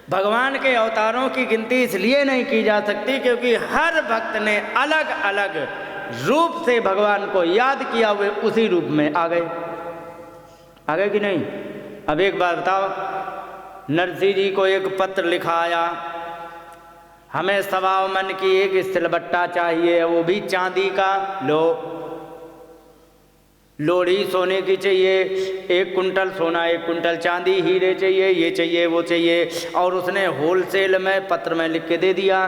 भगवान के अवतारों की गिनती इसलिए नहीं की जा सकती क्योंकि हर भक्त ने अलग अलग रूप से भगवान को याद किया, हुए उसी रूप में आ गए कि नहीं। अब एक बार बताओ, नरसिंह जी को एक पत्र लिखा आया, हमें 1.25 मन की एक सिलबट्टा चाहिए, वो भी चांदी का, लोढ़ी सोने की चाहिए, 1 कुंटल सोना, 1 कुंटल चांदी, हीरे चाहिए, ये चाहिए, वो चाहिए। और उसने होलसेल में पत्र में लिख के दे दिया।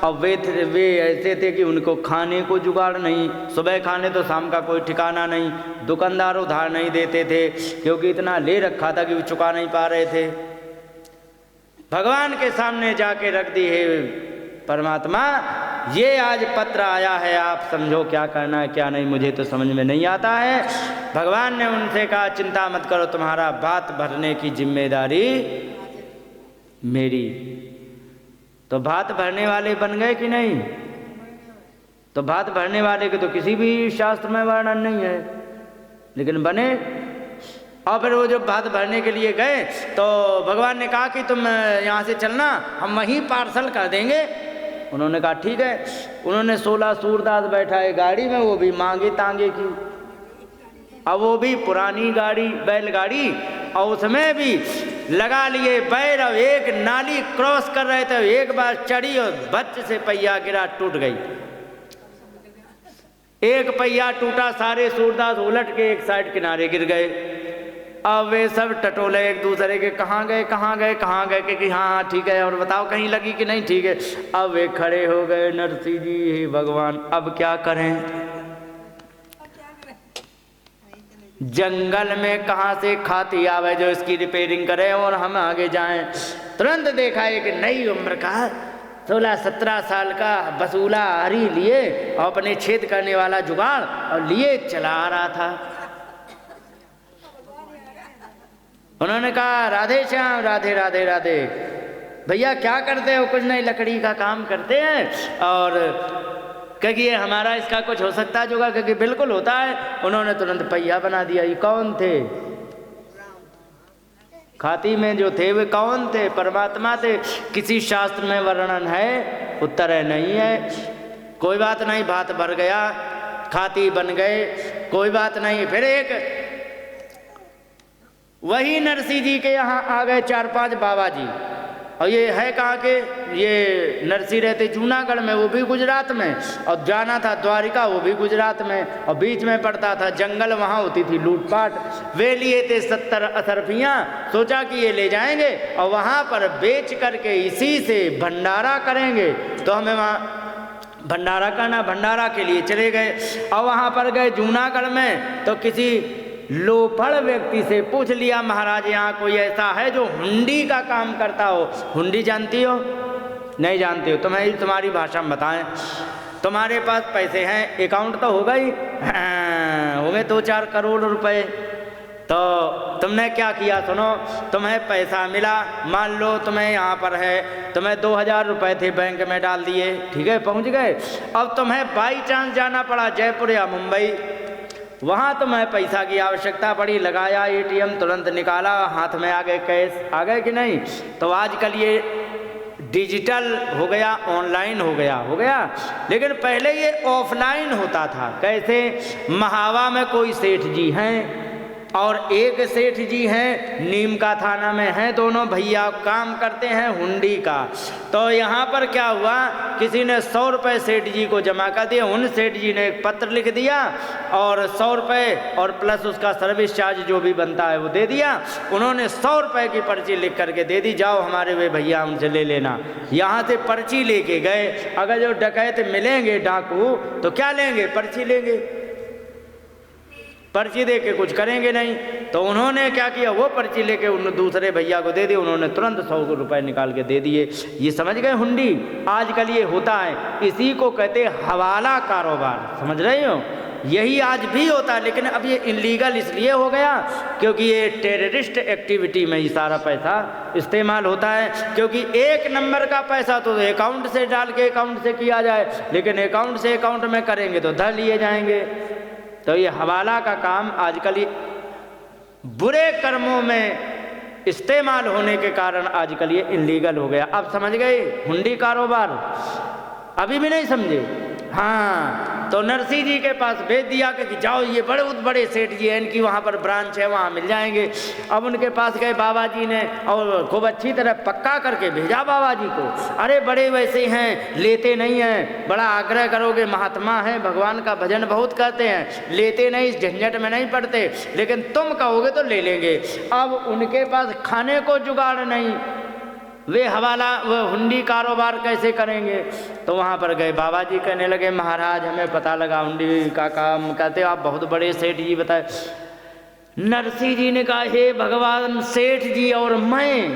अब वे ऐसे थे कि उनको खाने को जुगाड़ नहीं, सुबह खाने तो शाम का कोई ठिकाना नहीं, दुकानदार उधार नहीं देते थे क्योंकि इतना ले रखा था कि वो चुका नहीं पा रहे थे। भगवान के सामने जाके रख दी है, परमात्मा ये आज पत्र आया है, आप समझो क्या करना है क्या नहीं, मुझे तो समझ में नहीं आता है। भगवान ने उनसे कहा चिंता मत करो, तुम्हारा बात भरने की जिम्मेदारी मेरी। तो बात भरने वाले बन गए कि नहीं? तो बात भरने वाले के तो किसी भी शास्त्र में वर्णन नहीं है, लेकिन बने। और फिर वो जब बात भरने के लिए गए तो भगवान ने कहा कि तुम यहाँ से चलना, हम वहीं पार्सल कर देंगे। उन्होंने कहा ठीक है। उन्होंने 16 सूरदास बैठाए गाड़ी में, वो भी मांगे तांगे की, अब वो भी पुरानी गाड़ी, बैलगाड़ी, और उसमें भी लगा लिए बैल। और एक नाली क्रॉस कर रहे थे, एक बार चढ़ी और बच्चे से पहिया गिरा, टूट गई। एक पहिया टूटा, सारे सूरदास उलट के एक साइड किनारे गिर गए। अब वे सब टटोले एक दूसरे के, कहाँ गए कहाँ गए कहाँ गए, कि हाँ ठीक है, और बताओ कहीं लगी कि नहीं, ठीक है। अब वे खड़े हो गए, नरसिंह जी हे भगवान अब क्या करें, जंगल में कहाँ से खाती आवे जो इसकी रिपेयरिंग करे और हम आगे जाएं। तुरंत देखा एक नई उम्र का 16-17 साल का बसूला हरी लिए और अपने छेद करने वाला जुगाड़ और लिए चला आ रहा था। उन्होंने कहा राधे श्याम, राधे राधे राधे। भैया क्या करते हो? कुछ नहीं, लकड़ी का काम करते हैं। और कहिए हमारा इसका कुछ हो सकता है जुगाड़? क्योंकि बिल्कुल होता है। उन्होंने तुरंत पहिया बना दिया। ये कौन थे? खाती में जो थे वे कौन थे? परमात्मा थे। किसी शास्त्र में वर्णन है? उत्तर है नहीं है। कोई बात नहीं, बात भर गया, खाती बन गए, कोई बात नहीं। फिर एक वही नरसिंह जी के यहाँ आ गए 4-5 बाबा जी। और ये है कहाँ के? ये नरसिंह रहते जूनागढ़ में, वो भी गुजरात में, और जाना था द्वारिका, वो भी गुजरात में, और बीच में पड़ता था जंगल, वहाँ होती थी लूटपाट। वे लिए थे 70 असरफियाँ, सोचा कि ये ले जाएंगे और वहाँ पर बेच करके इसी से भंडारा करेंगे। तो हमें वहाँ भंडारा करना, भंडारा के लिए चले गए। और वहाँ पर गए जूनागढ़ में तो किसी लोफड़ व्यक्ति से पूछ लिया, महाराज यहाँ कोई ऐसा है जो हुंडी का काम करता हो? हुंडी जानती हो? नहीं जानती हो? तुम्हारी भाषा में बताएं। तुम्हारे पास पैसे हैं, अकाउंट तो होगा ही, होंगे 2-4 करोड़ रुपए। तो तुमने क्या किया? सुनो, तुम्हें पैसा मिला, मान लो तुम्हें यहाँ पर है, तुम्हें 2000 रुपए थे, बैंक में डाल दिए, ठीक है, पहुँच गए। अब तुम्हें बाई चांस जाना पड़ा जयपुर या मुंबई, वहाँ तुम्हें पैसा की आवश्यकता पड़ी, लगाया एटीएम, तुरंत निकाला, हाथ में आ गए कैश, आ गए कि नहीं? तो आजकल ये डिजिटल हो गया, ऑनलाइन हो गया, लेकिन पहले ये ऑफलाइन होता था। कैसे? महावा में कोई सेठ जी हैं और एक सेठ जी हैं नीम का थाना में हैं, दोनों भैया काम करते हैं हुंडी का। तो यहाँ पर क्या हुआ, किसी ने 100 रुपये सेठ जी को जमा कर दिए। उन सेठ जी ने एक पत्र लिख दिया और 100 रुपये और प्लस उसका सर्विस चार्ज जो भी बनता है वो दे दिया। उन्होंने 100 रुपये की पर्ची लिख करके दे दी, जाओ हमारे वे भैया उनसे ले लेना। यहाँ से पर्ची लेके गए। अगर जो डकैत मिलेंगे, डाकू, तो क्या लेंगे? पर्ची लेंगे, पर्ची दे के कुछ करेंगे नहीं। तो उन्होंने क्या किया, वो पर्ची लेके उन दूसरे भैया को दे दी। उन्होंने तुरंत 100 रुपये निकाल के दे दिए। ये समझ गए हुंडी? आजकल ये होता है, इसी को कहते हवाला कारोबार, समझ रहे हो? यही आज भी होता है, लेकिन अब ये इलीगल इसलिए हो गया क्योंकि ये टेररिस्ट एक्टिविटी में ही सारा पैसा इस्तेमाल होता है। क्योंकि 1 नंबर का पैसा तो अकाउंट से डाल के अकाउंट से किया जाए, लेकिन अकाउंट से अकाउंट में करेंगे तो धर लिए जाएंगे। तो ये हवाला का काम आजकल बुरे कर्मों में इस्तेमाल होने के कारण आजकल ये इलीगल हो गया। अब समझ गए हुंडी कारोबार? अभी भी नहीं समझे? हाँ, तो नरसी जी के पास भेज दिया कि जाओ ये बड़े बड़े सेठ जी हैं, इनकी वहाँ पर ब्रांच है, वहाँ मिल जाएंगे। अब उनके पास गए बाबा जी ने और खूब अच्छी तरह पक्का करके भेजा बाबा जी को। अरे बड़े वैसे हैं, लेते नहीं हैं, बड़ा आग्रह करोगे, महात्मा हैं, भगवान का भजन बहुत करते हैं, लेते नहीं, इस झंझट में नहीं पड़ते, लेकिन तुम कहोगे तो ले लेंगे। अब उनके पास खाने को जुगाड़ नहीं, वे हवाला वो हुंडी कारोबार कैसे करेंगे? तो वहाँ पर गए बाबा जी, कहने लगे महाराज हमें पता लगा हुंडी का काम करते हो आप, बहुत बड़े सेठ जी बताए। नरसी जी ने कहा हे भगवान, सेठ जी और मैं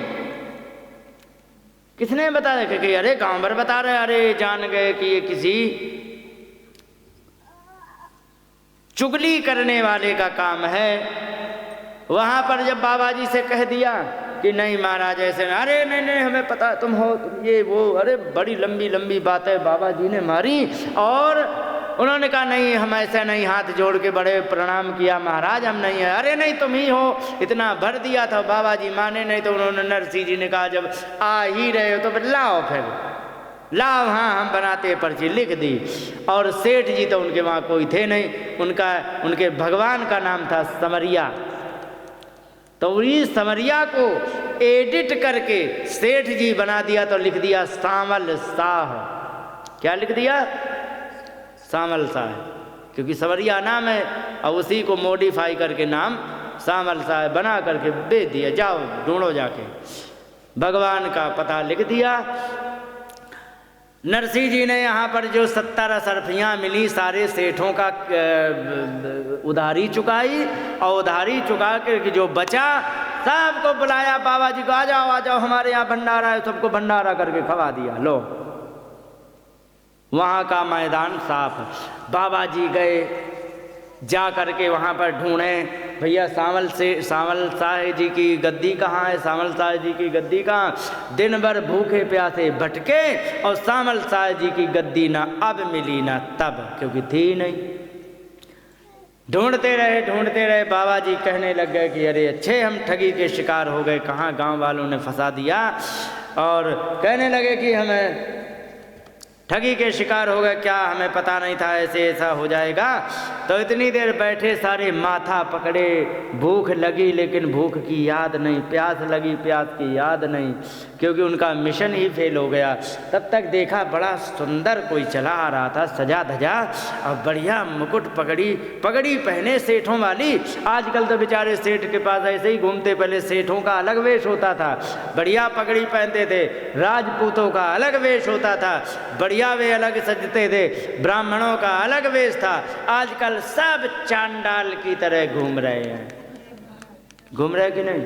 किसने बताया? कि अरे गांव भर बता रहे, अरे जान गए कि ये किसी चुगली करने वाले का काम है। वहाँ पर जब बाबा जी से कह दिया कि नहीं महाराज ऐसे नहीं, अरे नहीं नहीं हमें पता तुम हो, तुम ये वो, अरे बड़ी लंबी लंबी बातें बाबा जी ने मारी। और उन्होंने कहा नहीं हम ऐसा नहीं, हाथ जोड़ के बड़े प्रणाम किया, महाराज हम नहीं है। अरे नहीं तुम ही हो, इतना भर दिया था। बाबा जी माने नहीं, तो उन्होंने नरसी जी ने कहा जब आ ही रहे हो तो फिर लाओ, फिर लाओ, हाँ हम बनाते पर्ची, लिख दी। और सेठ जी तो उनके वहाँ कोई थे नहीं, उनके भगवान का नाम था समरिया। तो इस समरिया को एडिट करके सेठ जी बना दिया, तो लिख दिया सामल शाह। क्या लिख दिया? सामल शाह, क्योंकि समरिया नाम है और उसी को मॉडिफाई करके नाम सामल शाह बना करके भेज दिया, जाओ ढूंढो जाके। भगवान का पता लिख दिया। नरसी जी ने यहाँ पर जो 70 असरफियाँ मिली सारे सेठों का उधारी चुकाई, और उधारी चुका के जो बचा सबको बुलाया बाबा जी को, आ जाओ हमारे यहाँ भंडारा है, सबको भंडारा करके खवा दिया। लो वहाँ का मैदान साफ। बाबा जी गए, जा करके वहाँ पर ढूंढे भैया सामल शाह जी की गद्दी कहाँ है, सामल शाह जी की गद्दी कहाँ? दिन भर भूखे प्यासे भटके और सामल शाह जी की गद्दी ना अब मिली ना तब, क्योंकि थी नहीं। ढूंढते रहे। बाबा जी कहने लग गए कि अरे अच्छे हम ठगी के शिकार हो गए, कहाँ गांव वालों ने फंसा दिया। और कहने लगे कि हमें ठगी के शिकार हो गए, क्या हमें पता नहीं था ऐसा हो जाएगा। तो इतनी देर बैठे सारे, माथा पकड़े, भूख लगी लेकिन भूख की याद नहीं, प्यास लगी प्यास की याद नहीं, क्योंकि उनका मिशन ही फेल हो गया। तब तक देखा बड़ा सुंदर कोई चला आ रहा था, सजा धजा और बढ़िया मुकुट पगड़ी पहने सेठों वाली। आजकल तो बेचारे सेठ के पास ऐसे ही घूमते, पहले सेठों का अलग वेश होता था, बढ़िया पगड़ी पहनते थे, राजपूतों का अलग वेश होता था, बढ़िया वे अलग सजते थे, ब्राह्मणों का अलग वेश था। आजकल सब चांडाल की तरह घूम रहे हैं, घूम रहे कि नहीं?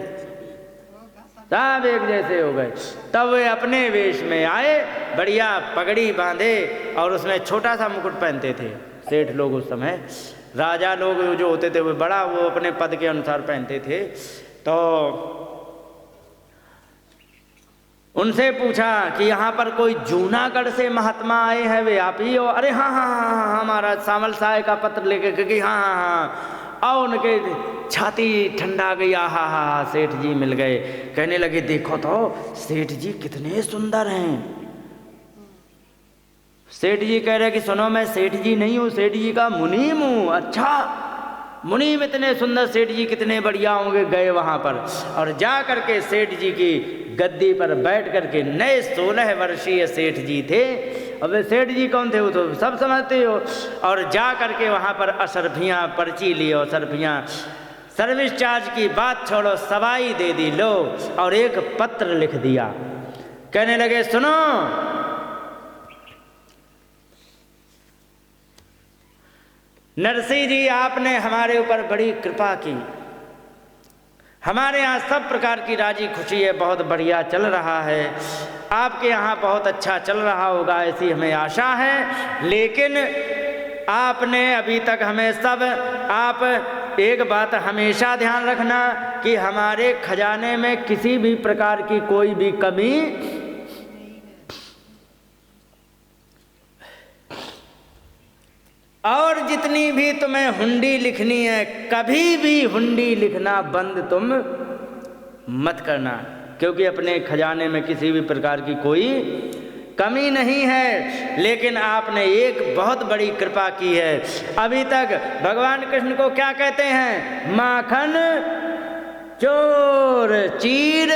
सब एक जैसे हो गए। तब वे अपने वेश में आए, बढ़िया पगड़ी बांधे और उसमें छोटा सा मुकुट पहनते थे सेठ लोग। उस समय राजा लोग जो होते थे वो बड़ा, वो अपने पद के अनुसार पहनते थे। तो उनसे पूछा कि यहाँ पर कोई जूनागढ़ से महात्मा आए हैं, वे आप ही हो? अरे हाँ हमारा सामल शाह का पत्र लेके, क्योंकि हाँ। और उनके छाती ठंडा गई, हा सेठ जी मिल गए। कहने लगे देखो तो सेठ जी कितने सुंदर हैं। सेठ जी कह रहे कि सुनो मैं सेठ जी नहीं हूँ, सेठ जी का मुनीम हूँ। अच्छा मुनीम इतने सुंदर, सेठ जी कितने बढ़िया होंगे। गए वहाँ पर और जा करके सेठ जी की गद्दी पर बैठ करके, नए 16 वर्षीय सेठ जी थे। अब वे सेठ जी कौन थे वो तो सब समझते हो। और जा करके वहाँ पर असरफियाँ पर्ची ली, और असरफियाँ सर्विस चार्ज की बात छोड़ो, सवाई दे दी लो, और एक पत्र लिख दिया। कहने लगे सुनो नरसी जी, आपने हमारे ऊपर बड़ी कृपा की, हमारे यहाँ सब प्रकार की राजी खुशी है, बहुत बढ़िया चल रहा है, आपके यहाँ बहुत अच्छा चल रहा होगा ऐसी हमें आशा है। लेकिन आपने अभी तक हमें सब, आप एक बात हमेशा ध्यान रखना कि हमारे खजाने में किसी भी प्रकार की कोई भी कमी और जितनी भी तुम्हें हुंडी लिखनी है, कभी भी हुंडी लिखना बंद तुम मत करना, क्योंकि अपने खजाने में किसी भी प्रकार की कोई कमी नहीं है। लेकिन आपने एक बहुत बड़ी कृपा की है। अभी तक भगवान कृष्ण को क्या कहते हैं? माखन चोर, चीर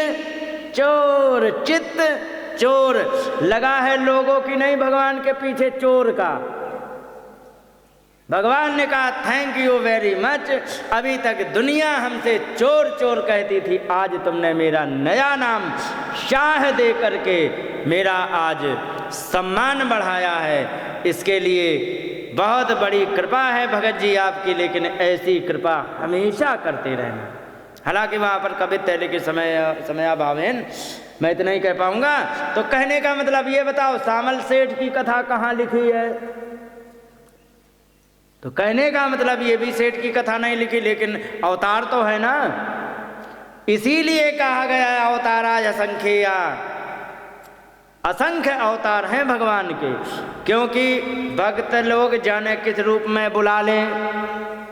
चोर, चित्त चोर। लगा है लोगों की नहीं भगवान के पीछे चोर का। भगवान ने कहा थैंक यू वेरी मच। अभी तक दुनिया हमसे चोर चोर कहती थी, आज तुमने मेरा नया नाम शाह दे करके मेरा आज सम्मान बढ़ाया है। इसके लिए बहुत बड़ी कृपा है भगत जी आपकी, लेकिन ऐसी कृपा हमेशा करते रहना। हालांकि वहाँ पर कवित्व है, लेकिन समयाभावेन मैं इतना ही कह पाऊंगा। तो कहने का मतलब ये बताओ, सामल सेठ की कथा कहाँ लिखी है? तो कहने का मतलब ये भी सेठ की कथा नहीं लिखी, लेकिन अवतार तो है ना। इसीलिए कहा गया है अवताराय असंख्या, असंख्य अवतार हैं भगवान के। क्योंकि भक्त लोग जाने किस रूप में बुला लें।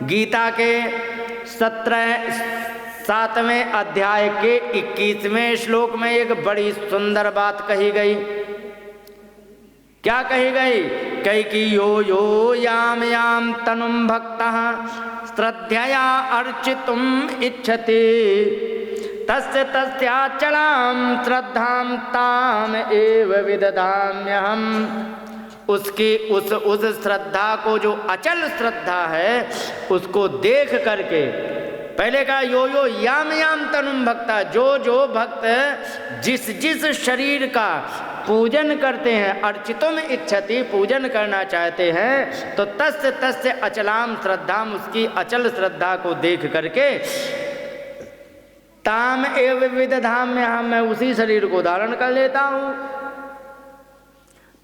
गीता के 7वें अध्याय के 21वें श्लोक में एक बड़ी सुंदर बात कही गई। क्या कही गई? कही कि यो यो याम याम तनुम भक्तः श्रद्धया अर्चितुम इच्छति तस्य तस्याचलाम श्रद्धाम ताम एव विदधाम्यहम्। उसकी उस श्रद्धा को, जो अचल श्रद्धा है, उसको देख करके पहले कहा यो यो याम याम तनुम भक्ता, जो भक्त जिस शरीर का पूजन करते हैं, अर्चितुम इच्छति, पूजन करना चाहते हैं, तो तस्य अचलाम श्रद्धाम, उसकी अचल श्रद्धा को देख करके ताम एव विदधाम्य, मैं उसी शरीर को धारण कर लेता हूं।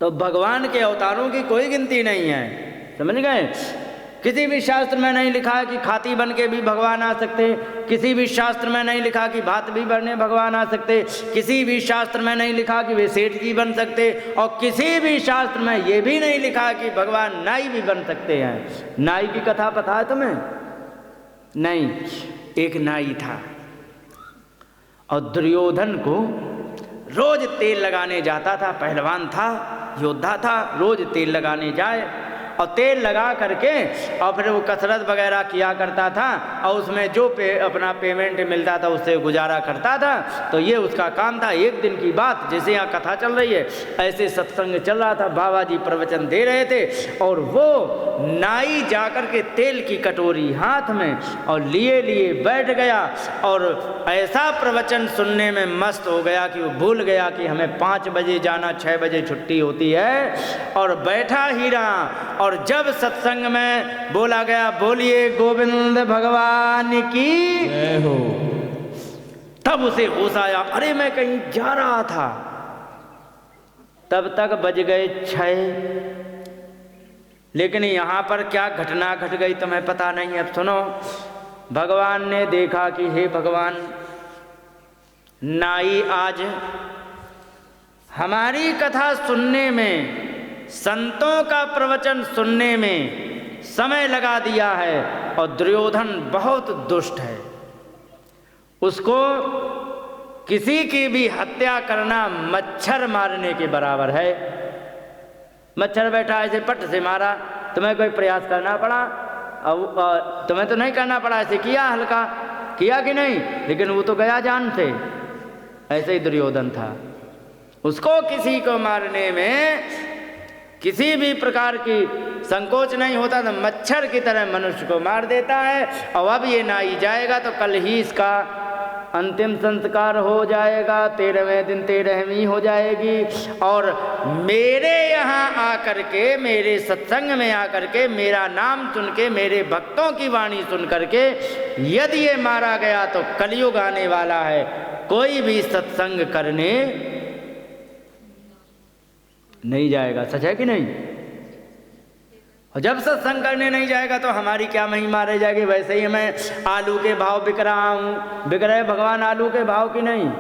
तो भगवान के अवतारों की कोई गिनती नहीं है, समझ गए? किसी भी शास्त्र में नहीं लिखा है कि खाती बन के भी भगवान आ सकते। किसी भी शास्त्र में नहीं लिखा कि भात भी बनने भगवान आ सकते। किसी भी शास्त्र में नहीं लिखा कि वे सेठ जी बन सकते। और किसी भी शास्त्र में ये भी नहीं लिखा कि भगवान नाई भी बन सकते हैं। नाई की कथा पता है तुम्हें? नहीं। एक नाई था और दुर्योधन को रोज तेल लगाने जाता था। पहलवान था, योद्धा था, रोज तेल लगाने जाए और तेल लगा करके और फिर वो कसरत वगैरह किया करता था और उसमें जो अपना पेमेंट मिलता था उससे गुजारा करता था। तो ये उसका काम था। एक दिन की बात, जैसे यहाँ कथा चल रही है ऐसे सत्संग चल रहा था, बाबा जी प्रवचन दे रहे थे और वो नाई जाकर के तेल की कटोरी हाथ में और लिए बैठ गया और ऐसा प्रवचन सुनने में मस्त हो गया कि वो भूल गया कि हमें 5 बजे जाना, 6 बजे छुट्टी होती है, और बैठा ही रहा। और जब सत्संग में बोला गया बोलिए गोविंद भगवान की जय हो, तब उसे होश आया, अरे मैं कहीं जा रहा था। तब तक बज गए 6। लेकिन यहाँ पर क्या घटना घट गई तुम्हें पता नहीं। अब सुनो, भगवान ने देखा कि हे भगवान, नाई आज हमारी कथा सुनने में, संतों का प्रवचन सुनने में समय लगा दिया है और दुर्योधन बहुत दुष्ट है। उसको किसी की भी हत्या करना मच्छर मारने के बराबर है। मच्छर बैठा ऐसे पट से मारा, तुम्हें कोई प्रयास करना पड़ा? और तुम्हें तो नहीं करना पड़ा, ऐसे किया, हल्का किया कि नहीं, लेकिन वो तो गया जान से। ऐसे ही दुर्योधन था। उसको किसी को मारने में किसी भी प्रकार की संकोच नहीं होता, तो मच्छर की तरह मनुष्य को मार देता है। और अब ये नाई जाएगा तो कल ही इसका अंतिम संस्कार हो जाएगा, 13वें दिन 13वीं हो जाएगी। और मेरे यहाँ आकर के, मेरे सत्संग में आकर के, मेरा नाम सुन के, मेरे भक्तों की वाणी सुन करके यदि ये मारा गया तो कलयुग आने वाला है, कोई भी सत्संग करने नहीं जाएगा। सच है कि नहीं? और जब सत्संग करने नहीं जाएगा तो हमारी क्या महिमा रह जाएगी। वैसे ही मैं आलू के भाव बिक रहा हूँ, बिक रहे भगवान आलू के भाव की नहीं,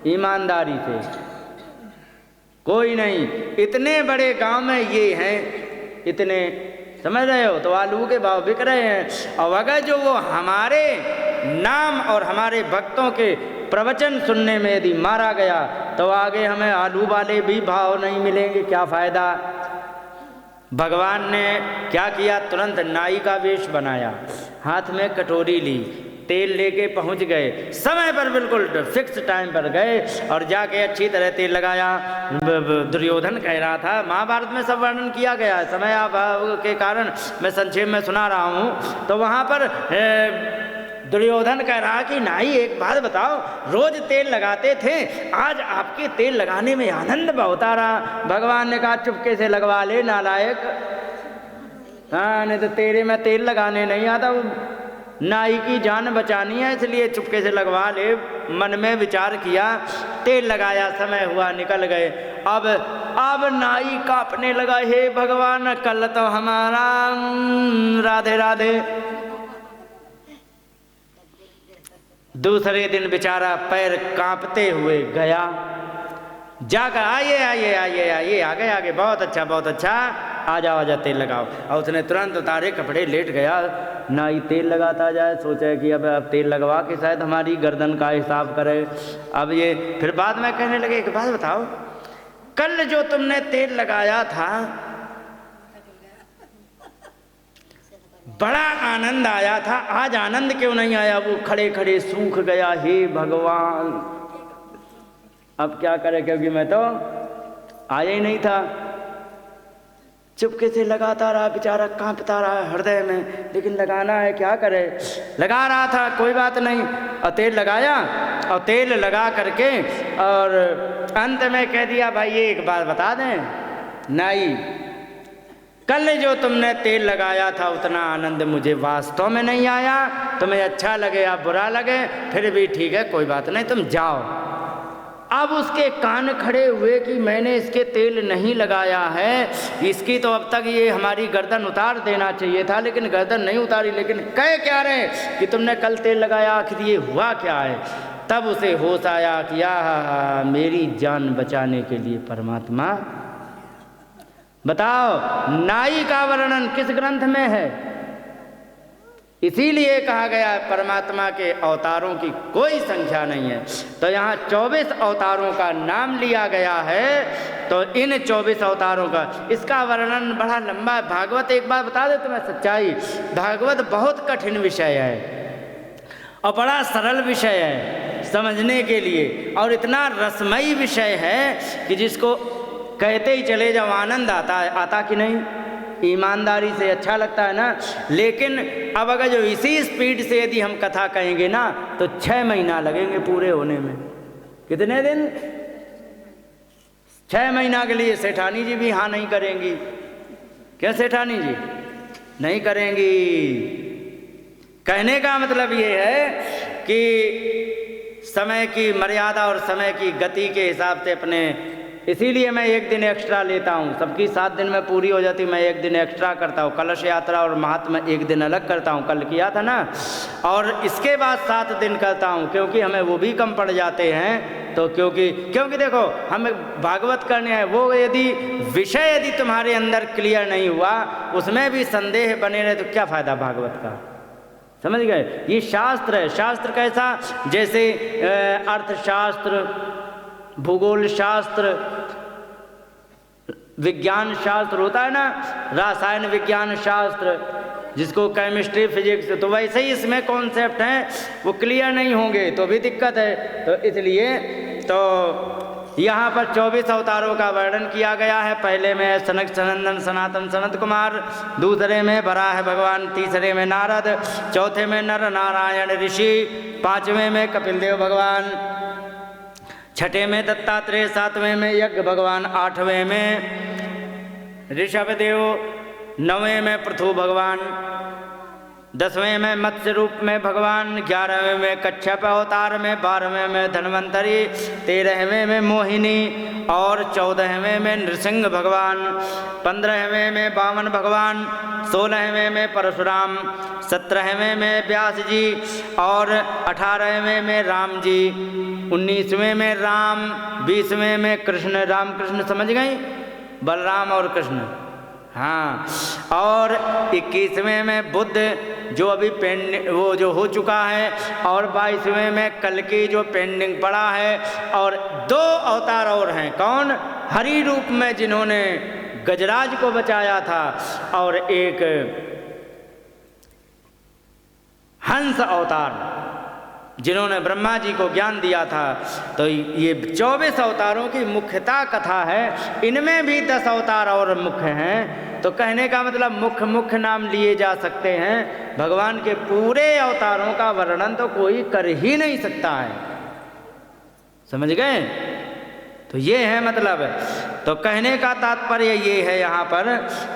ईमानदारी से। कोई नहीं, इतने बड़े गांव में ये हैं, इतने समझ रहे हो, तो आलू के भाव बिक रहे हैं। और अगर जो वो हमारे नाम और हमारे भक्तों के प्रवचन सुनने में यदि मारा गया तो आगे हमें आलू वाले भी भाव नहीं मिलेंगे, क्या फायदा। भगवान ने क्या किया, तुरंत नाई का वेश बनाया, हाथ में कटोरी ली, तेल लेके पहुंच गए, समय पर बिल्कुल फिक्स टाइम पर गए और जाके अच्छी तरह तेल लगाया। दुर्योधन कह रहा था, महाभारत में सब वर्णन किया गया है, समय अभाव के कारण मैं संक्षेप में सुना रहा हूँ। तो वहाँ पर दुर्योधन कह रहा कि नाई एक बात बताओ, रोज तेल लगाते थे, आज आपके तेल लगाने में आनंद बहुत आ रहा। भगवान ने कहा चुपके से लगवा ले नालायक, हाँ नहीं तो तेरे में तेल लगाने नहीं आता, नाई की जान बचानी है इसलिए चुपके से लगवा ले। मन में विचार किया, तेल लगाया, समय हुआ, निकल गए। अब नाई कांपने लगा, हे भगवान कल तो हमारा राधे राधे। दूसरे दिन बेचारा पैर कांपते हुए गया, जाकर आइए आइए आइए आइए, आगे आगे, बहुत अच्छा बहुत अच्छा, आ जाओ तेल लगाओ। और उसने तुरंत उतारे कपड़े, लेट गया। नाई तेल लगाता जाए, सोचा कि अब तेल लगवा के शायद हमारी गर्दन का हिसाब करे। अब ये फिर बाद में कहने लगे, एक बात बताओ, कल जो तुमने तेल लगाया था बड़ा आनंद आया था, आज आनंद क्यों नहीं आया? वो खड़े खड़े सूख गया। हे भगवान, अब क्या करे, क्योंकि मैं तो आया ही नहीं था। चुपके से लगाता रहा, बेचारा कांपता रहा हृदय में, लेकिन लगाना है, क्या करे। लगा रहा था, कोई बात नहीं, और तेल लगाया, और तेल लगा करके और अंत में कह दिया, भाई ये एक बात बता दें नाई, कल जो तुमने तेल लगाया था उतना आनंद मुझे वास्तव में नहीं आया। तुम्हें अच्छा लगे या बुरा लगे फिर भी ठीक है, कोई बात नहीं, तुम जाओ। अब उसके कान खड़े हुए कि मैंने इसके तेल नहीं लगाया है, इसकी तो अब तक ये हमारी गर्दन उतार देना चाहिए था, लेकिन गर्दन नहीं उतारी। लेकिन कह क्या रहे कि तुमने कल तेल लगाया, आखिर ये हुआ क्या है। तब उसे होश आया कि आहा, मेरी जान बचाने के लिए परमात्मा। बताओ नाई का वर्णन किस ग्रंथ में है? इसीलिए कहा गया है परमात्मा के अवतारों की कोई संख्या नहीं है। तो यहाँ 24 अवतारों का नाम लिया गया है। तो इन 24 अवतारों का इसका वर्णन बड़ा लंबा है। भागवत एक बार बता दे तुम्हें सच्चाई, भागवत बहुत कठिन विषय है और बड़ा सरल विषय है समझने के लिए, और इतना रसमयी विषय है कि जिसको कहते ही चले जाओ आनंद आता कि नहीं, ईमानदारी से अच्छा लगता है ना। लेकिन अब अगर जो इसी स्पीड से यदि हम कथा कहेंगे ना तो 6 महीना लगेंगे पूरे होने में। कितने दिन? 6 महीना के लिए सेठानी जी भी हाँ नहीं करेंगी। क्या सेठानी जी नहीं करेंगी? कहने का मतलब ये है कि समय की मर्यादा और समय की गति के हिसाब से अपने, इसीलिए मैं एक दिन एक्स्ट्रा लेता हूँ। सबकी 7 दिन में पूरी हो जाती, मैं एक दिन एक्स्ट्रा करता हूँ। कलश यात्रा और महात्मा एक दिन अलग करता हूँ, कल किया था ना, और इसके बाद 7 दिन करता हूँ, क्योंकि हमें वो भी कम पड़ जाते हैं। तो क्योंकि देखो हमें भागवत करने हैं, वो यदि विषय यदि तुम्हारे अंदर क्लियर नहीं हुआ, उसमें भी संदेह बने रहे तो क्या फ़ायदा भागवत का। समझ गए? ये शास्त्र है। शास्त्र कैसा? जैसे अर्थशास्त्र, भूगोल शास्त्र, विज्ञान शास्त्र होता है ना, रासायन विज्ञान शास्त्र जिसको केमिस्ट्री फिजिक्स, तो वैसे ही इसमें कॉन्सेप्ट हैं, वो क्लियर नहीं होंगे तो भी दिक्कत है। तो इसलिए तो यहाँ पर 24 अवतारों का वर्णन किया गया है। पहले में सनक सनंदन सनातन सनत कुमार, दूसरे में वराह भगवान, तीसरे में नारद, चौथे में नर नारायण ऋषि, 5वें में कपिल देव भगवान, 6ठे में दत्तात्रेय, 7वें में यज्ञ भगवान, 8वें में ऋषभदेव, 9वें में पृथु भगवान, 10वें में मत्स्य रूप में भगवान, 11वें में कच्छप अवतार में, 12वें में धन्वंतरी, 13वें में मोहिनी और 14वें में नृसिंह भगवान, 15वें में वामन भगवान, 16वें में परशुराम, 17वें में व्यास जी और 18वें में राम जी, 19वें में राम, 20वें में कृष्ण, राम कृष्ण समझ गई, बलराम और कृष्ण, हाँ, और 21वें में बुद्ध, जो अभी पेंडिंग वो जो हो चुका है, और 22वें में कल की जो पेंडिंग पड़ा है, और 2 अवतार और हैं। कौन? हरि रूप में जिन्होंने गजराज को बचाया था, और एक हंस अवतार जिन्होंने ब्रह्मा जी को ज्ञान दिया था। तो ये 24 अवतारों की मुख्यता कथा है। इनमें भी 10 अवतार और मुख्य हैं। तो कहने का मतलब मुख्य नाम लिए जा सकते हैं। भगवान के पूरे अवतारों का वर्णन तो कोई कर ही नहीं सकता है। समझ गए? तो ये है मतलब। तो कहने का तात्पर्य ये है यहाँ पर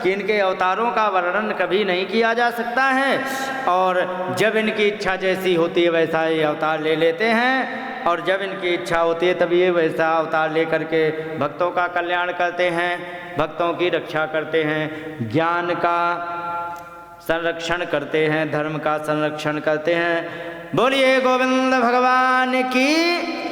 कि इनके अवतारों का वर्णन कभी नहीं किया जा सकता है, और जब इनकी इच्छा जैसी होती है वैसा ये अवतार ले लेते हैं, और जब इनकी इच्छा होती है तब ये वैसा अवतार लेकर के भक्तों का कल्याण करते हैं, भक्तों की रक्षा करते हैं, ज्ञान का संरक्षण करते हैं, धर्म का संरक्षण करते हैं। बोलिए गोविंद भगवान की।